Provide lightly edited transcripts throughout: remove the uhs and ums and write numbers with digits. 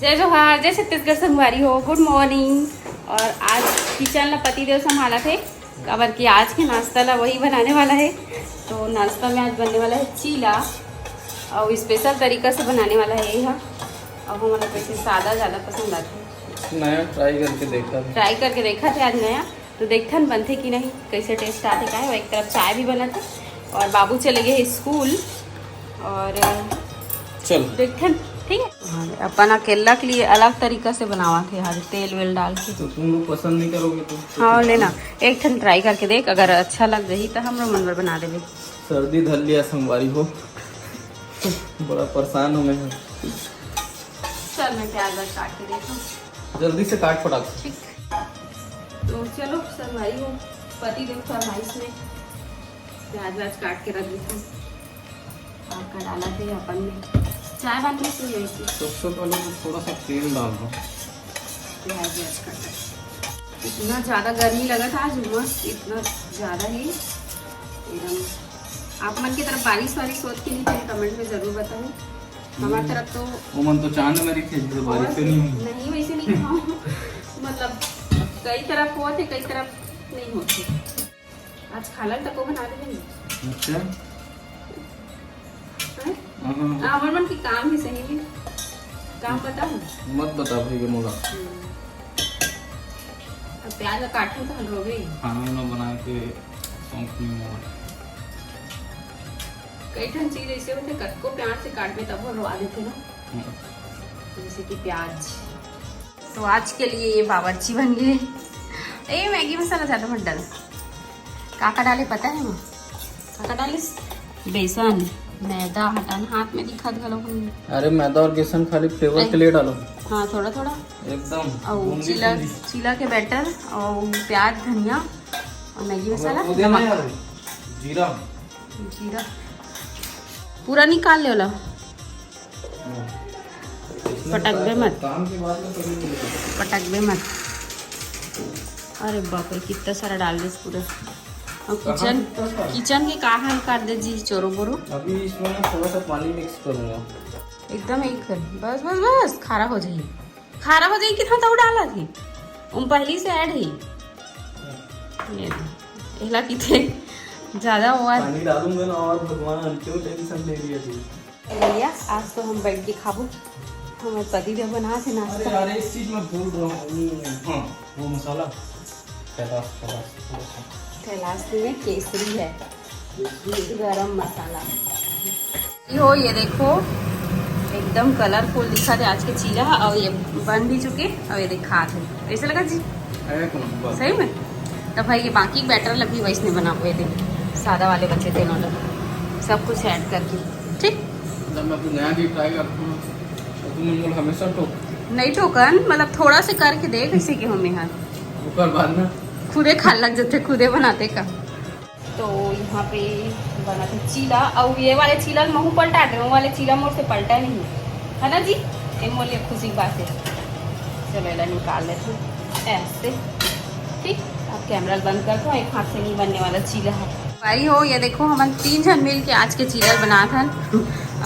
जय जोहार, जय छत्तीसगढ़ संगवारी हो। Good morning. और आज किचन ला पति देव संभाला थे कबर की आज के नाश्ता ला वही बनाने वाला है। तो नाश्ता में आज बनने वाला है चीला और स्पेशल तरीका से बनाने वाला है यह। और हमारा वैसे सादा ज़्यादा पसंद आता है, नया ट्राई करके देखा थे आज नया। तो देखते हैं बनते कि नहीं, कैसे टेस्ट आते का है। और एक तरफ चाय भी बना था और बाबू चले गए स्कूल। और चल देखते हैं, ठीक है। अपन अकेला के लिए अलग तरीका से बनावा थे यार, तेल वेल डाल के। तो तुम लोग पसंद नहीं करोगे तो हाँ लेना, एक ठन ट्राई करके देख, अगर अच्छा लग रही तो हम लोग मनवर बना देवे। सर्दी धर लिया संगवारी हो, बड़ा परेशान हूँ मैं। चल मैं प्याज काट के देखूँ, जल्दी से काट फटाक से। ठीक। तो चलो संगवारी हो, पति देव फरमाइश में प्याज व्याज काट के रख देती हूँ। आपका डाला थे अपन में चाय बनने से वैसी। सबसे पहले तो थोड़ा सा तेल डाल दो। प्याज व्याज काटा, इतना ज़्यादा गर्मी लगा था आज, मस्त इतना ज़्यादा ही एकदम। आप मन की तरफ बारिश वारिश होती कि नहीं थी, कमेंट में ज़रूर बताओ। हमारी तरफ तो वो मन तो चांद मेरी थी, तो बारिश तो नहीं हुई। नहीं वैसे नहीं था। मतलब कई तरफ होते कई तरफ नहीं होते। आज खाला तक को बना देंगे। अच्छा हमारे मन की काम ही सही में काम बताओ मत बता भाई के मोला। अब प्याज काटूं तो हम रोगे खाना वाना बना के शौक नहीं हुआ। कई ठन चीज ऐसे होते कटको प्याज से काट में तब रोवा देते ना, जैसे कि प्याज। तो आज के लिए ये बावर्ची बन गए। ए मैगी मसाला ज़्यादा मत डाल। काका डाले पता है माँ, काका डाले बेसन मैदा हटाना, हाथ में दिखा दो। अरे मैदा और बेसन खाली फ्लेवर के लिए डालो। हाँ थोड़ा थोड़ा एकदम। और चीला के बैटर और प्याज धनिया और मैगी मसाला जीरा जीरा पूरा निकाल ले वाला। पटक मत, पटक मत। अरे बाप रे कितना सारा डाल दे पूरा। और किचन के कहाँ कर दे जी चोरो बोरो। अभी इसमें थोड़ा सा पानी मिक्स करूंगा। एकदम एक कर, बस बस बस खारा हो जाए, खारा हो जाए। कितना तो डाला थी उन पहली से ऐड ही एला कितने ज्यादा हुआ पानी डालूंगा ना। और भगवान क्यों टेंशन ले लिया थी भैया। आज तो हम बैठ के खाबो, हमारे पति देव बना थे नाश्ता। अरे इस चीज में भूल रहा हूँ। हाँ वो मसाला कैलाश में केसरी है, गरम मसाला। हो ये देखो एकदम कलरफुल दिखा थे आज के चीला। और ये बन भी चुके और ये दिखा थे ऐसे लगा जी सही में। तो भाई ये बाकी बैटर लगी वैसे बना हुए थे, सादा वाले बच्चे थे इन्होंने सब कुछ ऐड करके। ठीक, जब मैं नया चीज ट्राई करता हूँ तो तुम हमेशा नहीं टोकन, मतलब थोड़ा से करके देख इसी के हमें यहाँ ऊपर बाद में खुदे खा लग जाते, खुदे बनाते का। तो यहाँ पे बना था चीला। और ये वाले चीला महू पलटा दे, वो वाले चीला मोड़ से पलटा नहीं है ना जी। ये मोलिए खुशी की बात है। चलो इला निकाल लेते ऐसे। ठीक, अब कैमरा बंद कर दो, एक हाथ से नहीं बनने वाला चीला है भाई। हो ये देखो हम 3 जन मिल के आज के चीला बना था।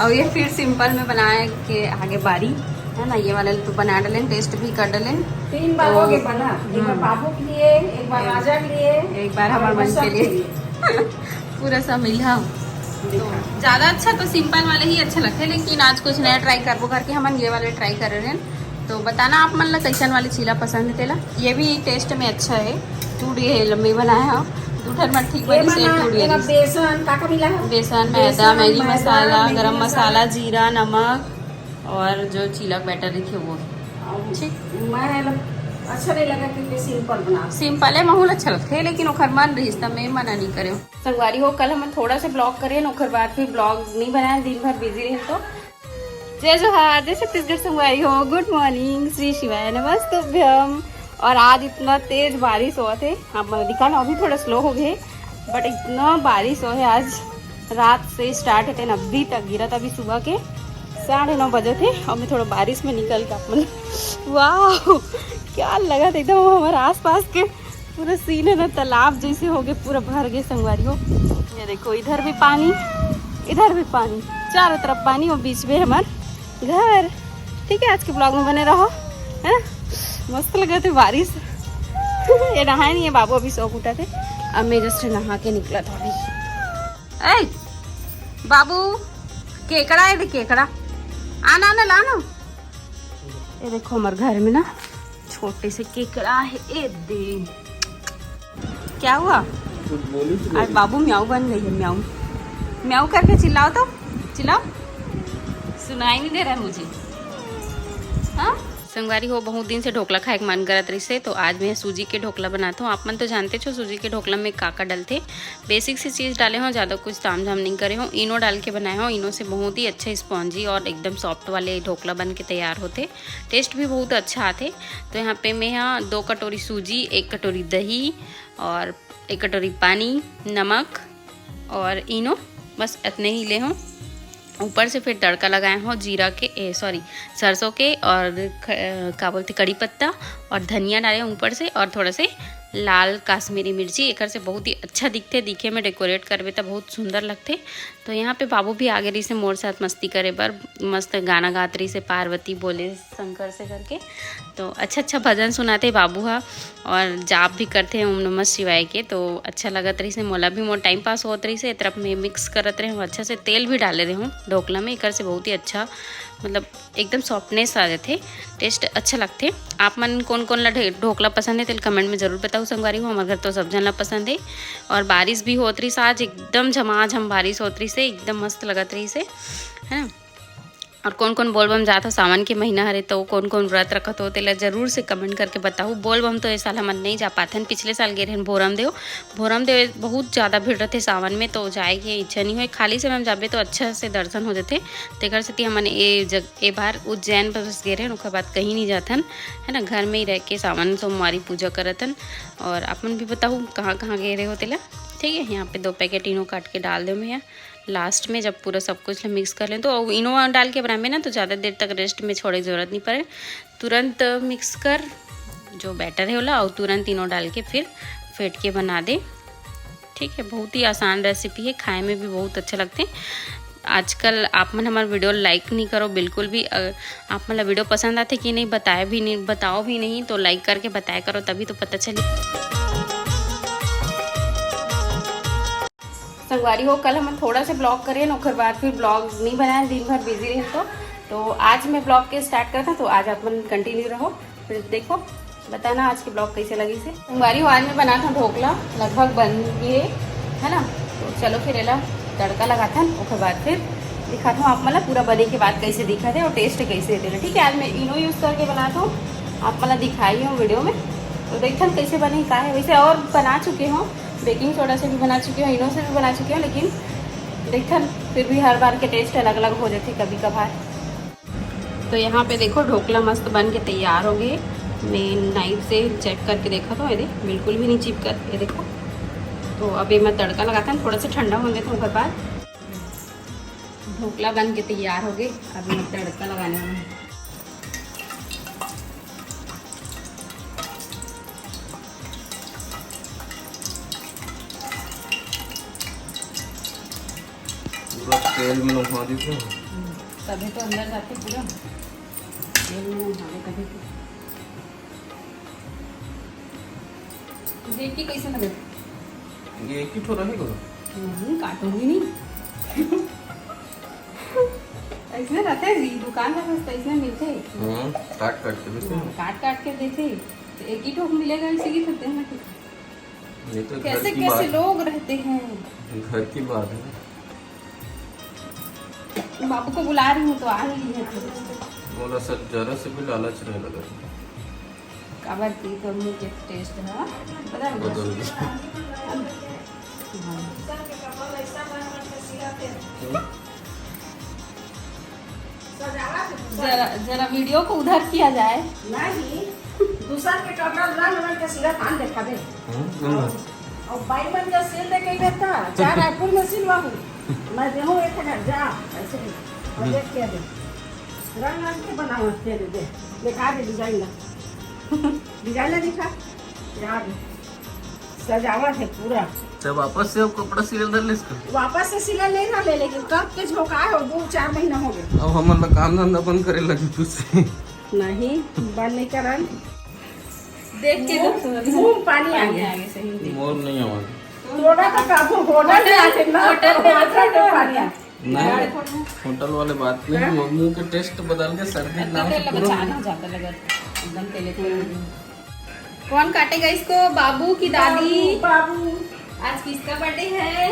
और ये फिर सिंपल में बनाए के आगे बारी है ना। ये वाले तो बना डाले, टेस्ट भी कर डाले। 3 बार हो गए बना, एक बार बाबू के लिए, एक बार राजा के लिए, एक बार हमारे मन के लिए। पूरा सब मिला। तो ज़्यादा अच्छा तो सिंपल वाले ही अच्छे लगते हैं, लेकिन आज कुछ नया ट्राई करबो करके हम ये वाले ट्राई कर रहे हैं। तो बताना आप मन ला कैसन वाले चीला पसंद थे ला। ये भी टेस्ट में अच्छा है। टूटी है लंबी बनाया है दूठन में ठीक बनी से टूटी। बेसन काका मिला है, बेसन मैदा मैगी मसाला गरम मसाला जीरा नमक और जो चीला बैटर रखी वो। ठीक, मैं अच्छा नहीं लगा क्योंकि सिंपल बना। सिंपल है माहौल अच्छा लगता है, लेकिन ओखर मन रही मैं मना नहीं करे। संगवारी हो कल हम थोड़ा सा ब्लॉग करे ना, ओखर बाद फिर ब्लॉग नहीं बनाया, दिन भर बिजी रहे। तो जय जोहार, जय छत्तीसगढ़ संगवारी हो। गुड मॉर्निंग, श्री शिवाय नमस्तुभ्यम। और आज इतना तेज बारिश हुआ थे, आप दिखा ना अभी थोड़ा स्लो हो गए, बट इतना बारिश हो है आज। रात से स्टार्ट होते अभी तक गिरा था। अभी सुबह के 9:30 बजे थे और मैं थोड़ा बारिश में निकल का मतलब वाह क्या लगा था एकदम। हमारे आसपास के पूरा सीन है ना, तालाब जैसे हो गए, पूरा भर गए संगवारी हो। ये देखो इधर भी पानी, इधर भी पानी, चारों तरफ पानी और बीच में हमारा घर। ठीक है, आज के ब्लॉग में बने रहो, है ना। मस्त लगे थे बारिश। ये नहाए नहीं है, बाबू अभी सो उठा थे। अब मैं जस्ट नहा के निकला था अभी। ऐ बाबू केकड़ा है, देख केकड़ा, आना आना लाना। ये देखो हमारे घर में ना छोटे से केकड़ा है। ए दे क्या हुआ? आज बाबू म्याऊ बन गई है। म्याऊ म्याऊ करके चिल्लाओ तो, चिल्लाओ, सुनाई नहीं दे रहा है मुझे। हाँ संगवारी हो, बहुत दिन से ढोकला खाए मन करत रही से, तो आज मैं सूजी के ढोकला बनाता हूँ। आप मन तो जानते छो सूजी के ढोकला में का डलते। बेसिक सी चीज़ डाले हों, ज़्यादा कुछ ताम झाम नहीं करे हों। इनो डाल के बनाए हों। इनो से बहुत ही अच्छे स्पॉन्जी और एकदम सॉफ्ट वाले ढोकला बन के तैयार होते। टेस्ट भी बहुत अच्छा आते। तो यहाँ पे मैं 2 कटोरी सूजी, 1 कटोरी दही और 1 कटोरी पानी, नमक और इनो, बस इतने ही ले हों। ऊपर से फिर तड़का लगाए हो जीरा के सरसों के और क्या बोलते कड़ी पत्ता और धनिया डाले ऊपर से, और थोड़ा से लाल काश्मीरी मिर्ची। एक से बहुत ही अच्छा दिखते, दिखे में डेकोरेट करबे तो बहुत सुंदर लगते। तो यहाँ पे बाबू भी आगे रही से मोर साथ मस्ती करे बर, मस्त गाना गात रही से, पार्वती बोले शंकर से करके। तो अच्छा भजन सुनाते बाबू हा, और जाप भी करते हैं ओम नमः शिवाय के। तो अच्छा लगत रही से, मोला भी मोर टाइम पास होत रही से। तरफ में मिक्स करत रहे हूँ, अच्छा से तेल भी डाले रहे हूँ ढोकला में। एक से बहुत ही अच्छा मतलब एकदम सॉफ्टनेस आ जाते, टेस्ट अच्छा लगते। आप मन कौन कौन ला ढोकला पसंद है तो कमेंट में ज़रूर बताओ। संगवारी हो, हमारे घर तो सब जन ला पसंद है। और बारिश भी होत रही से, आज एकदम झमाझम बारिश होत रही से, एकदम मस्त लगत रही से, है ना। और कौन कौन बोलबम जाता सावन के महीना हरे, तो कौन कौन व्रत रखत हो तेला जरूर से कमेंट करके बताओ। बोलबम तो इस साल हम नहीं जा पाते, पिछले साल गए रहे भोरम देव बहुत ज़्यादा भीड़ रहते सावन में, तो जाए के इच्छा नहीं हुई। खाली समय में जाबे तो अच्छा से दर्शन हो जाते। तेकर से हमने ए बार उज्जैन बस गए रहे, उसके बाद कहीं नहीं जातन, है ना। घर में ही रह के सावन सोमवारी पूजा करतन। और अपन भी बताऊँ कहाँ कहाँ गए रहे हो तेला, ठीक है। यहाँ पे 2 पैकेट इनो काट के डाल दो मैं लास्ट में, जब पूरा सब कुछ मिक्स कर लें। तो इनो डाल के बनाए ना तो ज़्यादा देर तक रेस्ट में छोड़ने की ज़रूरत नहीं पड़े। तुरंत मिक्स कर जो बैटर है वाला, और तुरंत इनो डाल के फिर फेंट के बना दे, ठीक है। बहुत ही आसान रेसिपी है, खाए में भी बहुत अच्छा लगते हैं। आजकल आप मन हमारे वीडियो लाइक नहीं करो बिल्कुल भी। आप मतलब वीडियो पसंद आते कि नहीं बताओ भी नहीं, तो लाइक करके बताया करो, तभी तो पता चले। संगवारी हो, कल हम थोड़ा सा ब्लॉग करें, और बाद फिर ब्लॉग नहीं बनाए, दिन भर बिजी रहे। तो आज मैं ब्लॉग के स्टार्ट करता, तो आज आप कंटिन्यू रहो, फिर देखो बताना आज के ब्लॉग कैसे लगी से। संगवारी हो, आज मैं बना था ढोकला, लगभग बन गए, है ना। तो चलो फिर एला तड़का लगाता हूँ, उसके बाद फिर दिखाता हूँ आप मतलब पूरा बने के बाद कैसे दिखा थे और टेस्ट कैसे दे रहे, ठीक है। आज मैं इनो यूज़ करके बनाता हूँ, आप मतलब दिखाई हूँ वीडियो में, तो देखता कैसे बने का है। वैसे और बना चुके हों, बेकिंग सोडा से भी बना चुके हो, इनो से भी बना चुके हो, लेकिन देखा फिर भी हर बार के टेस्ट अलग अलग हो जाते कभी कभार। तो यहाँ पे देखो ढोकला मस्त बन के तैयार हो गए। मैं नाइफ से चेक करके देखा तो ये बिल्कुल भी नहीं चिपका, ये देखो। तो अभी मैं तड़का लगाता हूँ, थोड़ा सा ठंडा होने तो उसके बाद ढोकला बन के तैयार हो गए। अभी मैं तड़का लगाने वाला हूँ। तेल में नहा दीजिए, तभी तो अंदर जाते पूरा तेल में नहाने। कभी तो देख के कैसे लगे, ये एक ही ठो रहेगा, नहीं काटूंगी नहीं। ऐसे रहता है दुकान में, बस ऐसे मिलते काट के देते, तो एक ही ठोक मिलेगा, इसी की थकते हैं। ये तो कैसे कैसे लोग रहते हैं, घर की बात है। बाबू को बुला रही हूँ तो आ रही है, बोला सर जरा से भी लालच नहीं लगा, काबर की तो मुंह के टेस्ट है पता है। बदल जरा वीडियो को उधर किया जाए, नहीं दूसरा के कपड़ा रंग के सिला थान देखा दे, और बाई मन का सिल दे के देता 4 रायपुर में सिलवा हूँ मैं, देहूँ एक हजार जा ऐसे ही, और देख के दे रंग के बनाओ, दे दिखा दे डिजाइन ला, डिजाइन ला दिखा यार सजावट है पूरा। तो वापस से अब कपड़ा सिल दर लेस कर। वापस से सिला ले ना ले, लेकिन कब के झोंका है 2-4 महीना हो गए। अब हम लोग काम धंधा बंद करे लगी तुझसे। नहीं बंद नहीं करन। देख के मुंह पानी आ गया। मोर नहीं आवा। थोड़ा तो काबू होटल में आके ना, होटल में आके तो पानी आ। नहीं होटल वाले बात नहीं, मुंह के टेस्ट बदल के सर्दी नाम से पूरा ज्यादा लगा एकदम तेले। कौन काटेगा इसको, बाबू की दादी? बाबू आज किसका बर्थडे है?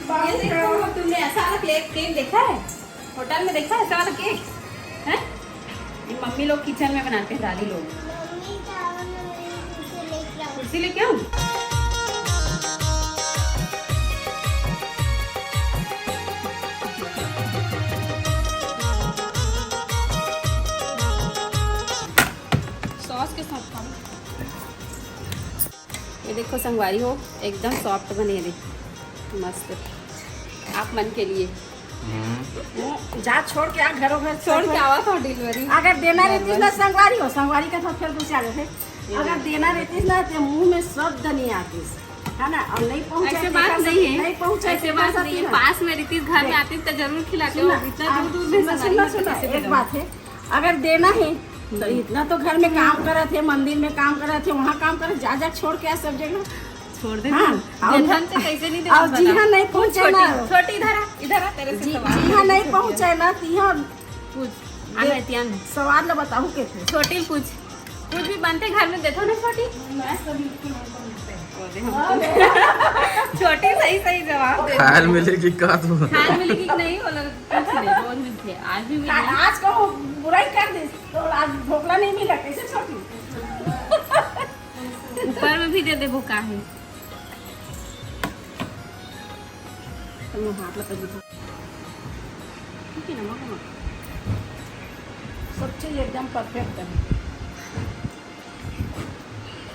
बाबू ये देखो, तुमने ऐसा वाला केक देखा है? होटल में देखा है ऐसा वाला केक? हैं? ये मम्मी लोग किचन में बनाते हैं, दादी लोग। कुर्सी लेके आऊं? सॉस के साथ खाऊं? ये देखो संगवारी हो, एकदम सॉफ्ट बने थे, मस्त। आप मन के लिए जा छोड़ के आ, घरों घर छोड़ के आवा था डिलीवरी। अगर देना रहती ना संगवारी हो, संगवारी का तो फिर कुछ आ गए थे। अगर देना रहती ना तो मुंह में शब्द नहीं आती है ना। और नहीं पहुंचे, ऐसे बात नहीं है, नहीं पहुंचे, ऐसे बात नहीं है। पास में रितीश घर में आती तो जरूर खिलाते हो, इतना दूर दूर में सुनना सुनना, एक बात है, अगर देना है तो इतना तो घर में काम करे थे, मंदिर में काम करे थे, वहाँ काम करे, जा जा छोड़ के आ सब जगह छोड़ दे। हाँ, धन से कैसे नहीं और जी हाँ नहीं पहुंचे ना, छोटी इधर आ, इधर आ, तेरे से जी सवाल हाँ नहीं पहुंचे ना तो यहाँ पूछ। आ गए त्यान में। सवाल बताऊँ के थे। छोटी पूछ, कुछ भी बनते घर में देखो ना छोटी। छोटी सही सही जवाब दे। खायल मिलेगी का तो खाने मिलेगी कि नहीं, वो लोग कुछ नहीं, रोज मिलती है, आज भी मिली। आज कहो बुराई कर दे तो आज ढोकला नहीं मिला, कैसे छोटी? ऊपर में भी दे दे, वो का है। हाथ लगा दीजिए। ठीक है ना, मम्मा सब चीज एकदम परफेक्ट है।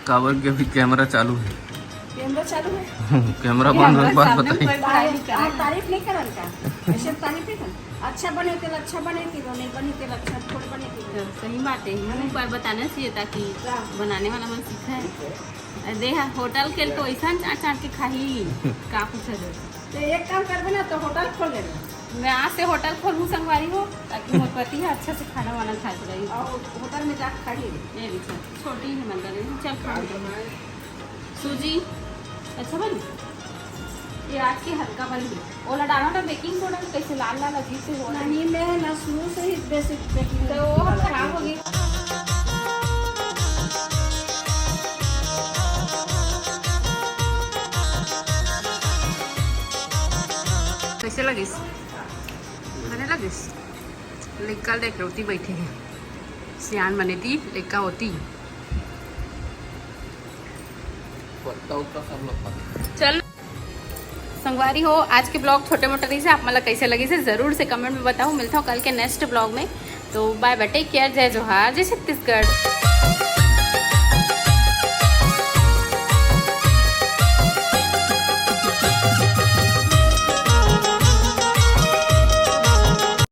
काबर के भी कैमरा चालू है। कैमरा चालू है। कैमरा बंद होने के बाद बताइए। तारीफ नहीं करन का, ऐसे तारीफ नहीं कर। अच्छा बने तेल, अच्छा बने तेल, नहीं बनी तेल, अच्छा थोड़ा बने तेल। सही बात है, मुँह पर बताना चाहिए ताकि बनाने वाला मन सीखा है। दे होटल के तो ऐसा चाट चाट के खाही का पूछा जाए। तो एक काम करबे ना तो होटल खोल लेना। मैं आज से होटल खोलूँ संगवारी हो, ताकि मोर पति है अच्छा से खाना वाना खा रही। और होटल में जाकर खाइए। ये भी चल, छोटी ही मंदिर है, चल खा ले। सूजी अच्छा बनी, ये आज की हल्का बनी। ओला डाला था बेकिंग सोडा, कैसे लाल लाल अजीब से हो रहा है। नहीं मैं ना शुरू से ही बेसिक बेकिंग तो वो खराब हो गई। कैसे लगिस? बने लगिस? लिक्का देख रोती बैठे हैं, सियान बने थी लिक्का होती। चल संगवारी हो, आज के ब्लॉग छोटे मोटे रही से आप मतलब कैसे लगे से जरूर से कमेंट में बताओ। मिलता हूँ कल के नेक्स्ट ब्लॉग में। तो बाय बाय, टेक केयर, जय जोहार, जय छत्तीसगढ़।